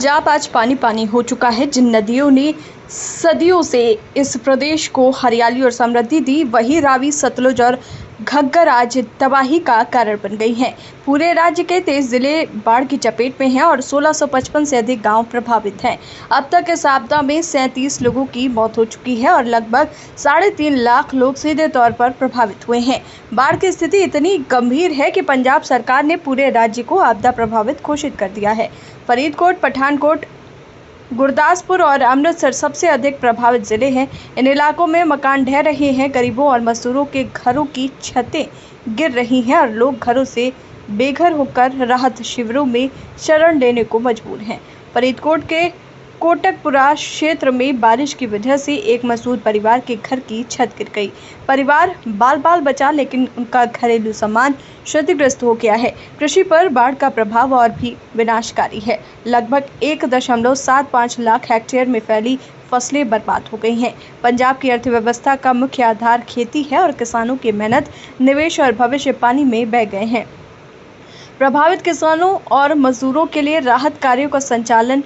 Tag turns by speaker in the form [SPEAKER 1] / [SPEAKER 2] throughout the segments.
[SPEAKER 1] पंजाब आज पानी पानी हो चुका है। जिन नदियों ने सदियों से इस प्रदेश को हरियाली और समृद्धि दी, वही रावी, सतलुज और घग्गर आज तबाही का कारण बन गई हैं। पूरे राज्य के 23 जिले बाढ़ की चपेट में हैं और 1655 से अधिक गांव प्रभावित हैं। अब तक इस आपदा में 37 लोगों की मौत हो चुकी है और लगभग 3.5 लाख लोग सीधे तौर पर प्रभावित हुए हैं। बाढ़ की स्थिति इतनी गंभीर है कि पंजाब सरकार ने पूरे राज्य को आपदा प्रभावित घोषित कर दिया है। फरीदकोट, पठानकोट, गुरदासपुर और अमृतसर सबसे अधिक प्रभावित जिले हैं। इन इलाकों में मकान ढह रहे हैं, गरीबों और मजदूरों के घरों की छतें गिर रही हैं और लोग घरों से बेघर होकर राहत शिविरों में शरण लेने को मजबूर हैं। फरीदकोट के कोटकपुरा क्षेत्र में बारिश की वजह से एक मजदूर परिवार के घर की छत गिर गई। परिवार बाल बचा, लेकिन उनका घरेलू सामान क्षतिग्रस्त हो गया है। कृषि पर बाढ़ का प्रभाव और भी विनाशकारी है। लगभग 1.75 लाख हेक्टेयर में फैली फसलें बर्बाद हो गई हैं। पंजाब की अर्थव्यवस्था का मुख्य आधार खेती है और किसानों की मेहनत, निवेश और भविष्य पानी में बह गए हैं। प्रभावित किसानों और मजदूरों के लिए राहत कार्यों का संचालन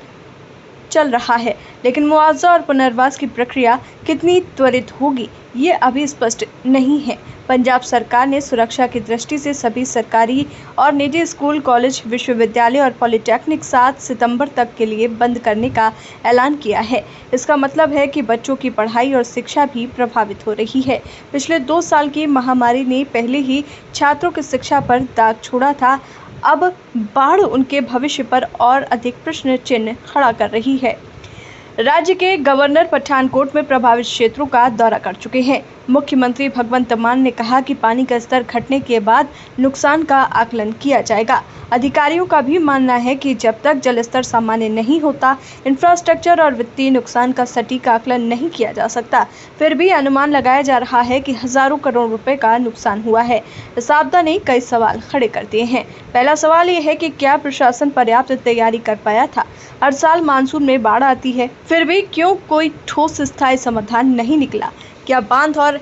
[SPEAKER 1] चल रहा है, लेकिन मुआवजा और पुनर्वास की प्रक्रिया कितनी त्वरित होगी, ये अभी स्पष्ट नहीं है। पंजाब सरकार ने सुरक्षा की दृष्टि से सभी सरकारी और निजी स्कूल, कॉलेज, विश्वविद्यालय और पॉलिटेक्निक 7 सितंबर तक के लिए बंद करने का ऐलान किया है। इसका मतलब है कि बच्चों की पढ़ाई और शिक्षा भी प्रभावित हो रही है। पिछले 2 साल की महामारी ने पहले ही छात्रों की शिक्षा पर दाग छोड़ा था। अब बाढ़ उनके भविष्य पर और अधिक प्रश्न चिन्ह खड़ा कर रही है। राज्य के गवर्नर पठानकोट में प्रभावित क्षेत्रों का दौरा कर चुके हैं। मुख्यमंत्री भगवंत मान ने कहा कि पानी का स्तर घटने के बाद नुकसान का आकलन किया जाएगा। अधिकारियों का भी मानना है कि जब तक जल स्तर सामान्य नहीं होता, इंफ्रास्ट्रक्चर और वित्तीय नुकसान का सटीक आकलन नहीं किया जा सकता। फिर भी अनुमान लगाया जा रहा है कि हजारों करोड़ रुपए का नुकसान हुआ है। इस आपदा ने कई सवाल खड़े कर दिए हैं। पहला सवाल ये है कि क्या प्रशासन पर्याप्त तैयारी कर पाया था? हर साल मानसून में बाढ़ आती है, फिर भी क्यों कोई ठोस स्थायी समाधान नहीं निकला? क्या बांध और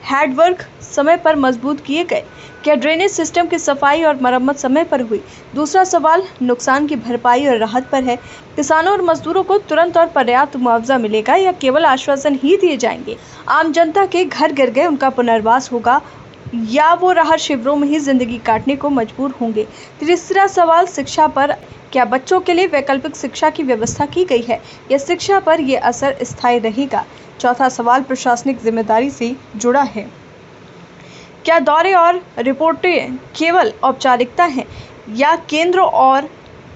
[SPEAKER 1] हेडवर्क समय पर मजबूत किए गए? क्या ड्रेनेज सिस्टम की सफाई और मरम्मत समय पर हुई? दूसरा सवाल नुकसान की भरपाई और राहत पर है। किसानों और मजदूरों को तुरंत और पर्याप्त मुआवजा मिलेगा या केवल आश्वासन ही दिए जाएंगे? आम जनता के घर गिर गए, उनका पुनर्वास होगा या वो राहत शिविरों में ही जिंदगी काटने को मजबूर होंगे? तीसरा सवाल शिक्षा पर, क्या बच्चों के लिए वैकल्पिक शिक्षा की व्यवस्था की गई है या शिक्षा पर यह असर स्थायी रहेगा? चौथा सवाल प्रशासनिक जिम्मेदारी से जुड़ा है। क्या दौरे और रिपोर्टें केवल औपचारिकता हैं या केंद्र और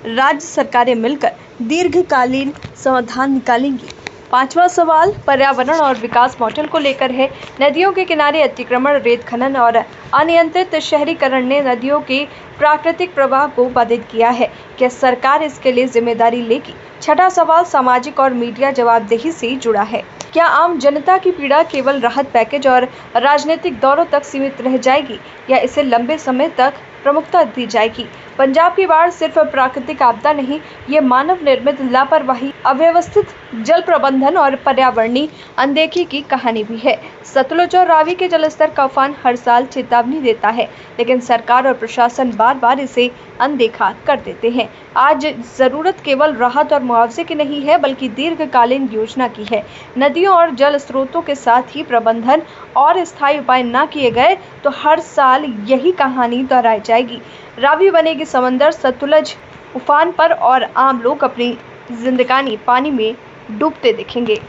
[SPEAKER 1] राज्य सरकारें मिलकर दीर्घकालीन समाधान निकालेंगी? पांचवा सवाल पर्यावरण और विकास मॉडल को लेकर है। नदियों के किनारे अतिक्रमण, रेत खनन और अनियंत्रित शहरीकरण ने नदियों के प्राकृतिक प्रवाह को बाधित किया है। क्या सरकार इसके लिए जिम्मेदारी लेगी? छठा सवाल सामाजिक और मीडिया जवाबदेही से जुड़ा है। क्या आम जनता की पीड़ा केवल राहत पैकेज और राजनीतिक दौरों तक सीमित रह जाएगी या इसे लंबे समय तक प्रमुखता दी जाएगी? पंजाब की बाढ़ सिर्फ प्राकृतिक आपदा नहीं, ये मानव निर्मित लापरवाही, अव्यवस्थित जल प्रबंधन और पर्यावरणीय अनदेखी की कहानी भी है। सतलुज और रावी के जलस्तर का उफान हर साल चेतावनी देता है, लेकिन सरकार और प्रशासन बार बार इसे अनदेखा कर देते हैं। आज जरूरत केवल राहत और मुआवजे की नहीं है, बल्कि दीर्घकालीन योजना की है। नदियों और जल स्रोतों के साथ ही प्रबंधन और स्थायी उपाय न किए गए तो हर साल यही कहानी दोहराई जाएगी। रावी बनेगी समंदर, सतलुज उफान पर और आम लोग अपनी जिंदगानी पानी में डूबते दिखेंगे।